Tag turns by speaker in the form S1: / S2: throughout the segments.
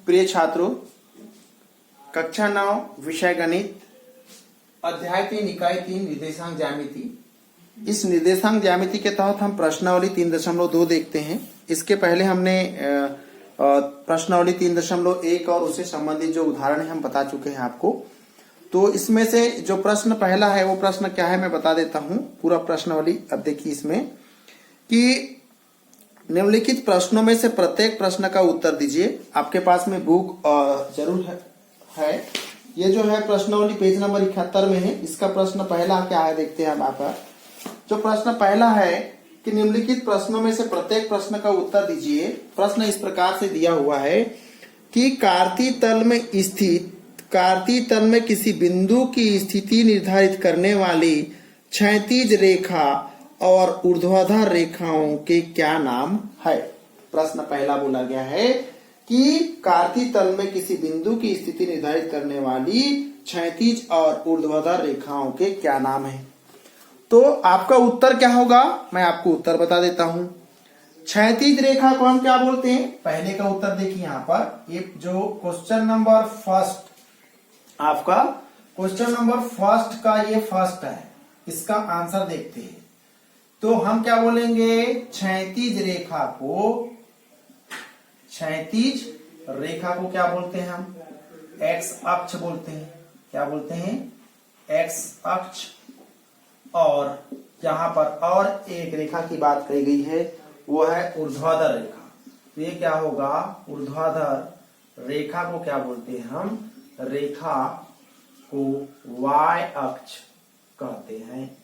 S1: प्रिय छात्रों, कक्षा 9 विषय गणित, अध्याय 3 इकाई 3 निर्देशांक ज्यामिति। इस निर्देशांक ज्यामिति के तहत हम प्रश्नावली 3.2 देखते हैं। इसके पहले हमने प्रश्नावली 3.1 और उससे संबंधित जो उदाहरण है हम बता चुके हैं आपको। तो इसमें से जो प्रश्न पहला है वो प्रश्न क्या है मैं बता देता हूं। पूरा प्रश्नावली अब देखिए इसमें कि निम्नलिखित प्रश्नों में से प्रत्येक प्रश्न का उत्तर दीजिए। आपके पास में बुक जरूर है। ये जो है प्रश्नावली पेज नंबर 71 में है। इसका प्रश्न पहला क्या है देखते हैं हम। आप जो प्रश्न पहला है कि निम्नलिखित प्रश्नों में से प्रत्येक प्रश्न का उत्तर दीजिए। प्रश्न इस प्रकार से दिया हुआ है कि कार्तीय तल में किसी बिंदु की स्थिति निर्धारित करने वाली क्षैतिज रेखा और ऊर्ध्वाधर रेखाओं के क्या नाम है। प्रश्न पहला बोला गया है कि कार्तीय तल में किसी बिंदु की स्थिति निर्धारित करने वाली क्षैतिज और ऊर्ध्वाधर रेखाओं के क्या नाम है। तो आपका उत्तर क्या होगा मैं आपको उत्तर बता देता हूं। क्षैतिज रेखा को हम क्या बोलते हैं, पहले का उत्तर देखिए यहाँ पर। ये जो क्वेश्चन नंबर फर्स्ट, आपका क्वेश्चन नंबर फर्स्ट का ये फर्स्ट है, इसका आंसर देखते हैं। तो हम क्या बोलेंगे, क्षैतिज रेखा को क्या बोलते हैं हम, एक्स अक्ष बोलते हैं। क्या बोलते हैं, एक्स अक्ष। और यहां पर और एक रेखा की बात कही गई है वो है ऊर्ध्वाधर रेखा। तो ये क्या होगा, ऊर्ध्वाधर रेखा को क्या बोलते हैं हम, रेखा को वाय अक्ष कहते हैं।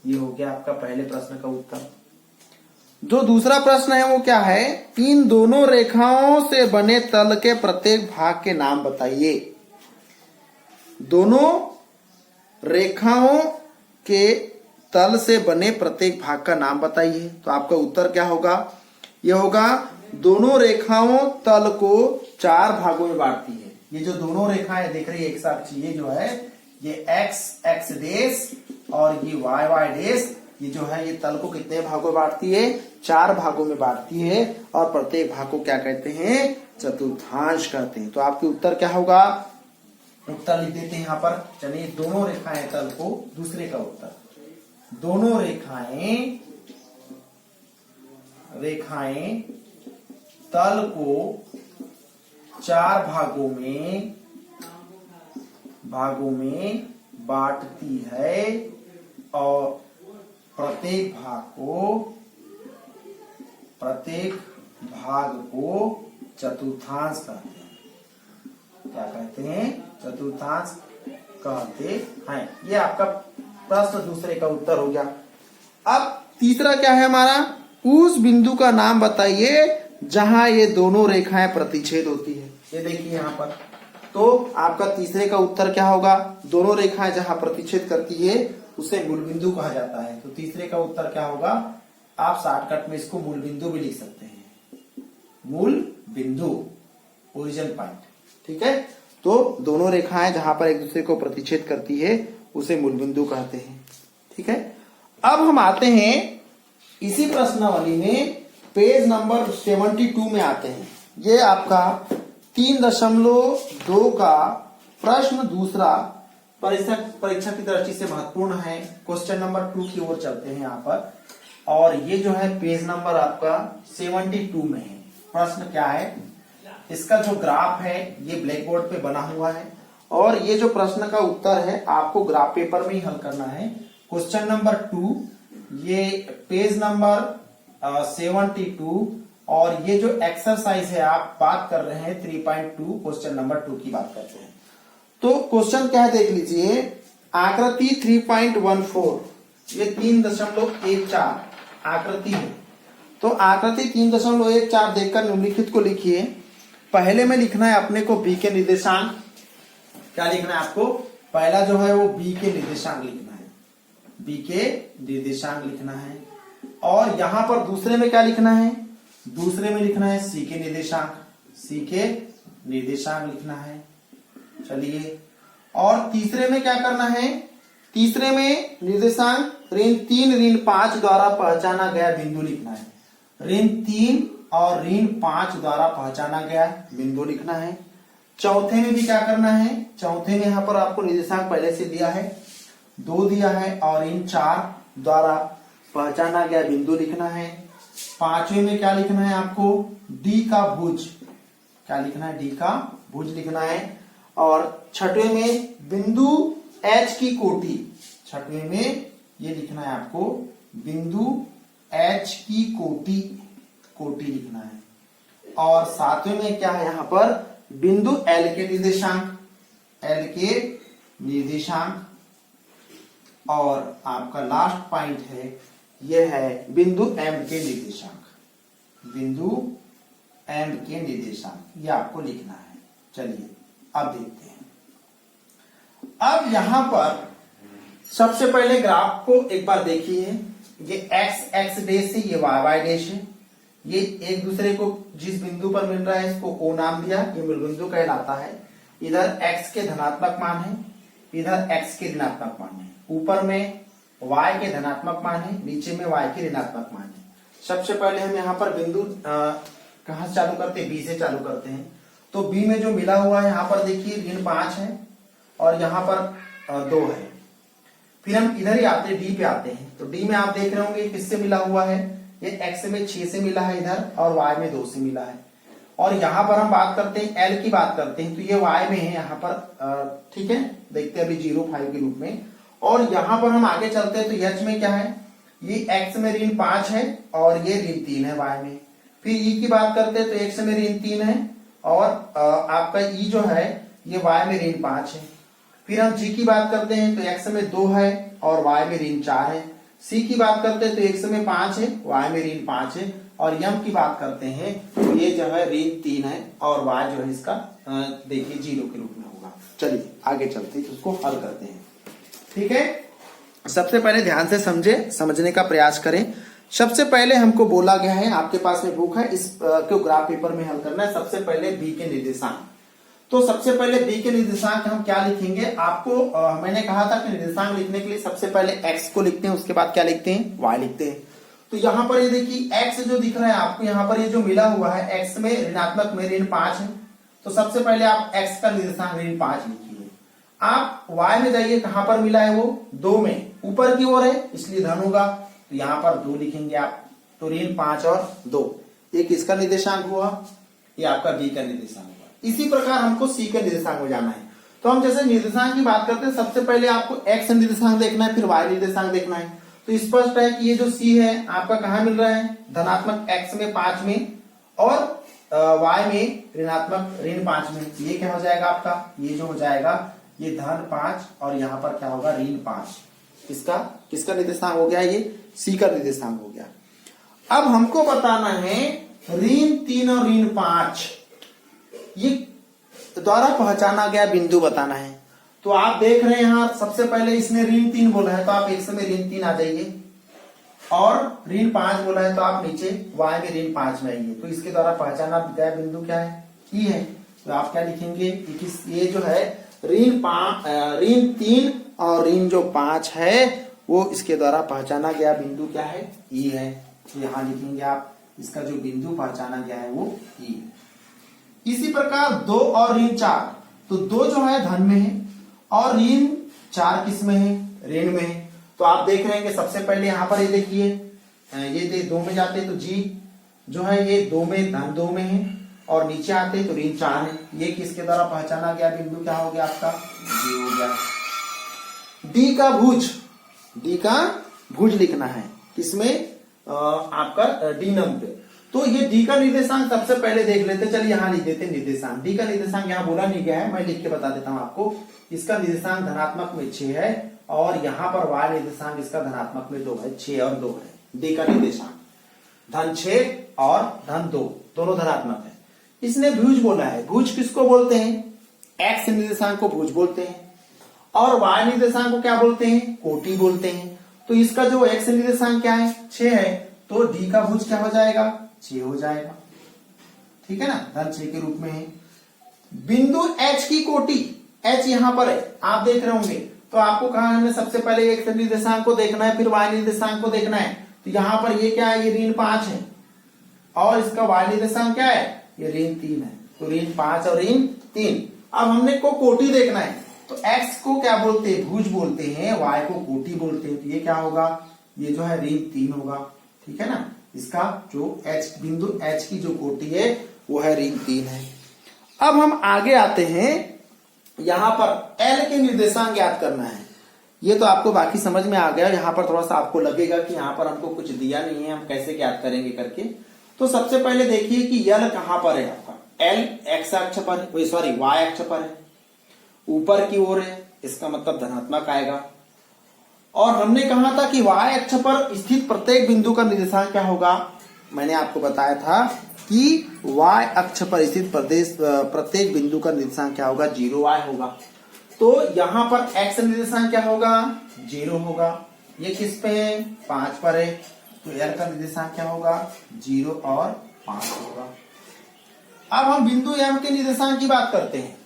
S1: ये हो गया आपका पहले प्रश्न का उत्तर। जो दूसरा प्रश्न है वो क्या है, इन दोनों रेखाओं से बने तल के प्रत्येक भाग के नाम बताइए। दोनों रेखाओं के तल से बने प्रत्येक भाग का नाम बताइए। तो आपका उत्तर क्या होगा, ये होगा दोनों रेखाओं तल को 4 भागों में बांटती है। ये जो दोनों रेखाएं देख रही है एक साथ, ये जो है ये एक्स डेश और ये वाई डेश, ये जो है ये तल को कितने भागों में बांटती है, 4 भागों में बांटती है। और प्रत्येक भाग को क्या कहते हैं, चतुर्थांश कहते हैं। तो आपके उत्तर क्या होगा, उत्तर लिख देते हैं यहाँ पर। चलिए, दोनों रेखाएं तल को, दूसरे का उत्तर, दोनों रेखाएं तल को 4 भागों में बांटती है और प्रत्येक भाग को चतुर्थांश कहते हैं। क्या कहते हैं, चतुर्थांश कहते हैं। ये आपका प्रश्न दूसरे का उत्तर हो गया। अब तीसरा क्या है हमारा, उस बिंदु का नाम बताइए जहां ये दोनों रेखाएं प्रतिच्छेद होती है। ये देखिए यहाँ पर। तो आपका तीसरे का उत्तर क्या होगा, दोनों रेखाएं जहां प्रतिच्छेद करती है उसे मूल बिंदु कहा जाता है। तो तीसरे का उत्तर क्या होगा, आप शॉर्टकट में इसको मूल बिंदु भी लिख सकते हैं। मूल बिंदु, ओरिजिन पॉइंट। ठीक है। तो दोनों रेखाएं जहां पर एक दूसरे को प्रतिच्छेद करती है उसे मूल बिंदु कहते हैं। ठीक है। अब हम आते हैं इसी प्रश्नावली में पेज नंबर 72 में आते हैं। ये आपका 3.2 का प्रश्न दूसरा परीक्षा की दृष्टि से महत्वपूर्ण है। क्वेश्चन नंबर 2 की ओर चलते हैं यहाँ पर। और ये जो है पेज नंबर आपका 72 में है। प्रश्न क्या है, इसका जो ग्राफ है ये ब्लैक बोर्ड पे बना हुआ है और ये जो प्रश्न का उत्तर है आपको ग्राफ पेपर में ही हल करना है। क्वेश्चन नंबर 2, ये पेज नंबर 72। और ये जो एक्सरसाइज है आप बात कर रहे हैं 3.2, क्वेश्चन नंबर 2 की बात करते हैं। तो क्वेश्चन क्या है देख लीजिए, आकृति 3.14, ये 3.14 आकृति है। तो आकृति 3.14 देखकर निम्नलिखित को लिखिए। पहले में लिखना है अपने को बी के निर्देशांक। क्या लिखना है आपको, पहला जो है वो बी के निर्देशांक लिखना है, बी के निर्देशांक लिखना है। और यहां पर दूसरे में क्या लिखना है, दूसरे में लिखना है सी के निर्देशांक, सी के निर्देशांक लिखना है। चलिए, और तीसरे में क्या करना है, तीसरे में निर्देशांक ऋण 3 ऋण 5 द्वारा पहचाना गया बिंदु लिखना है। ऋण 3 और ऋण 5 द्वारा पहचाना गया बिंदु लिखना है। चौथे में भी क्या करना है, चौथे में यहाँ पर आपको निर्देशांक पहले से दिया है, 2 दिया है और ऋण 4 द्वारा पहचाना गया बिंदु लिखना है। पांचवें में क्या लिखना है आपको, डी का भुज, क्या लिखना है, डी का भुज लिखना है। और छठवें में बिंदु एच की कोटि, छठवें में ये लिखना है आपको बिंदु एच की कोटि लिखना है। और सातवें में क्या है यहाँ पर, बिंदु एल के निर्देशांक, एल के निर्देशांक। और आपका लास्ट पॉइंट है, यह है बिंदु एम के निर्देशांक, बिंदु एम के निर्देशांक, ये आपको लिखना है। चलिए अब देखते हैं। अब यहां पर सबसे पहले ग्राफ को एक बार देखिए, ये एक्स एक्स डैश है, ये वाई वाई डैश है, ये एक दूसरे को जिस बिंदु पर मिल रहा है इसको ओ नाम दिया, ये मूल बिंदु कहलाता है। इधर एक्स के धनात्मक मान है, इधर एक्स के ऋणात्मक मान है, ऊपर में y के धनात्मक मान है, नीचे में y के ऋणात्मक मान है। सबसे पहले हम यहाँ पर बिंदु कहां से चालू करते हैं, b से चालू करते हैं। तो b में जो मिला हुआ है यहाँ पर देखिए ऋण 5 है और यहाँ पर 2 है। फिर हम इधर ही आते हैं, d पे आते हैं। तो d में आप देख रहे होंगे किससे मिला हुआ है, ये x में 6 से मिला है इधर और y में 2 से मिला है। और यहाँ पर हम बात करते हैं l की बात करते हैं, तो ये y में है यहाँ पर, ठीक है, देखते हैं अभी 0,5 के रूप में। और यहाँ पर हम आगे चलते हैं तो h में क्या है, ये x में ऋण 5 है और ये ऋण 3 है y में। फिर e की बात करते हैं तो x में ऋण 3 है और आपका e जो है ये y में ऋण 5 है। फिर हम g की बात करते हैं तो x में 2 है और y में ऋण 4 है। c की बात करते हैं तो x में 5 है, y में ऋण 5 है। और m की बात करते हैं तो ये जो है ऋण 3 है और y जो है इसका देखिए 0 के रूप में होगा। चलिए आगे चलते हैं, उसको हल करते हैं। ठीक है, सबसे पहले ध्यान से समझने का प्रयास करें। सबसे पहले हमको बोला गया है, आपके पास में बुक है, इसको ग्राफ पेपर में हल करना है। सबसे पहले बी के निर्देशांक, तो सबसे पहले बी के निर्देशांक हम क्या लिखेंगे, आपको मैंने कहा था कि निर्देशांक लिखने के लिए सबसे पहले एक्स को लिखते हैं, उसके बाद क्या लिखते हैं, वाई लिखते हैं। तो यहाँ पर ये देखिए एक्स जो दिख रहा है आपको, यहाँ पर ये जो मिला हुआ है एक्स में ऋणात्मक में ऋण 5 है। तो सबसे पहले आप एक्स का निर्देशांक ऋण 5 लिखिए। आप y में जाइए, कहां पर मिला है वो, 2 में, ऊपर की ओर है इसलिए धन होगा, तो यहां पर 2 लिखेंगे आप। तो ऋण 5 और 2, एक इसका निर्देशांक हुआ, ये आपका b का निर्देशांक हुआ। इसी प्रकार हमको c का निर्देशांक हो जाना है। तो हम जैसे निर्देशांक की बात करते हैं, सबसे पहले आपको x निर्देशांक देखना है, फिर y निर्देशांक देखना है। तो स्पष्ट है कि ये जो c है आपका कहां मिल रहा है, धनात्मक x में 5 में और y में ऋणात्मक ऋण 5 में। ये क्या हो जाएगा आपका, ये जो हो जाएगा ये धन 5 और यहाँ पर क्या होगा, ऋण 5। इसका किसका निर्देशांक हो गया, ये सी का निर्देशांक हो गया। अब हमको बताना है ऋण 3 और ऋण 5 ये द्वारा पहचाना गया बिंदु बताना है। तो आप देख रहे हैं यहाँ सबसे पहले इसने ऋण 3 बोला है तो आप x में ऋण 3 आ जाइए, और ऋण 5 बोला है तो आप नीचे y में ऋण 5 में आइए। तो इसके द्वारा पहचाना गया बिंदु क्या है, ई है। तो आप क्या लिखेंगे, ये जो है ऋण 3 और ऋण जो 5 है वो इसके द्वारा पहचाना गया बिंदु क्या है, ई है। तो यहां लिखेंगे आप, इसका जो बिंदु पहचाना गया है वो ई है। इसी प्रकार 2 और ऋण 4, तो 2 जो है धन में है और ऋण 4 किस में है, ऋण में है। तो आप देख रहे हैं कि सबसे पहले यहाँ पर ये देखिए, ये 2 में जाते हैं तो जी जो है ये 2 में, धन 2 में है और नीचे आते तो ऋण 4 है। ये किसके द्वारा पहचाना गया बिंदु क्या हो गया आपका, डी हो गया। डी का भुज, डी का भुज लिखना है किसमें, आपका डी नंबर पे। तो ये डी का निर्देशांक सबसे पहले देख लेते, चलिए यहाँ लिख देते निर्देशांक। डी का निर्देशांक यहाँ बोला नहीं गया है, मैं लिख के बता देता हूँ आपको। इसका निर्देशांक धनात्मक में 6 है और यहाँ पर y निर्देशांक इसका धनात्मक में 2 है, 6 और 2 है। डी का निर्देशांक धन 6 और धन 2 दोनों धनात्मक है। इसने भुज बोला है, भुज किसको बोलते हैं, एक्स निर्देशांक को भुज बोलते हैं और y निर्देशांक को क्या बोलते हैं, कोटि बोलते हैं। तो इसका जो x निर्देशांक क्या है, 6 है, तो d का भुज क्या हो जाएगा, 6 हो जाएगा। ठीक है ना, धन 6 के रूप में है। बिंदु h की कोटि, h यहां पर है, आप देख रहे होंगे। तो आपको कहा हमने सबसे पहले x निर्देशांक को देखना है, फिर y निर्देशांक को देखना है। तो यहां पर ये क्या है, ये ऋण 5 है और इसका वाय निर्देशांक क्या है, ये ऋण 3 है, तो ऋण 5 और ऋण 3। अब हमने को कोटि देखना है, तो x को क्या बोलते हैं, भुज बोलते हैं, y को कोटि बोलते हैं, तो ये क्या होगा, ये जो है ऋण 3 होगा, ठीक है ना। इसका जो h बिंदु h की जो कोटि है वो है ऋण 3 है। अब हम आगे आते हैं, यहां पर L के निर्देशांक ज्ञात करना है। ये तो आपको बाकी समझ में आ गया, यहाँ पर थोड़ा सा आपको लगेगा कि यहाँ पर हमको कुछ दिया नहीं है, हम कैसे ज्ञात करेंगे करके। तो सबसे पहले देखिए कि L कहां पर है आपका, L x अक्ष पर, सॉरी y अक्ष पर है, ऊपर की ओर है, इसका मतलब धनात्मक आएगा। और हमने कहा था कि y अक्ष पर स्थित प्रत्येक बिंदु का निर्देशांक क्या होगा, मैंने आपको बताया था कि y अक्ष पर स्थित प्रत्येक बिंदु का निर्देशांक क्या होगा, 0y होगा। तो यहां पर x निर्देशांक क्या होगा, 0 होगा। ये किस पे है, 5 पर है, तो L का निर्देशांक क्या होगा, 0 और 5 होगा। अब हम बिंदु M के निर्देशांक की बात करते हैं।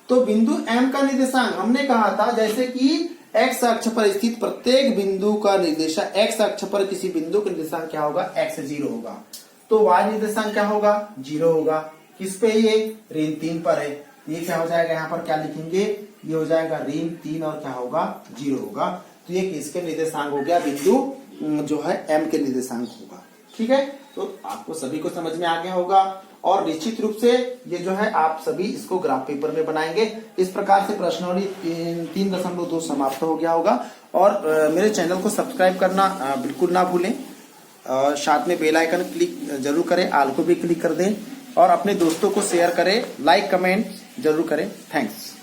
S1: तो बिंदु M का निर्देशांक हमने कहा था जैसे कि x अक्ष पर स्थित प्रत्येक बिंदु का निर्देशांक, x अक्ष पर किसी बिंदु का निर्देशांक क्या होगा, x 0 होगा। तो y निर्देशांक क्या होगा, 0 होगा। किस पे, ये ऋण 3 पर है, ये क्या हो जाएगा, यहाँ पर क्या लिखेंगे, ये हो जाएगा ऋण 3 और क्या होगा, 0 होगा। तो ये किसके निर्देशांक हो गया, बिंदु जो है M के निर्देशांक होगा, ठीक है। तो आपको सभी को समझ में आ गया होगा, और निश्चित रूप से ये जो है आप सभी इसको ग्राफ पेपर में बनाएंगे। इस प्रकार से प्रश्नावली 3.2 समाप्त हो गया होगा। और मेरे चैनल को सब्सक्राइब करना बिल्कुल ना भूलें, साथ में बेल आइकन क्लिक जरूर करें, आल को भी क्लिक कर दें, और अपने दोस्तों को शेयर करें, लाइक कमेंट जरूर करें। थैंक्स।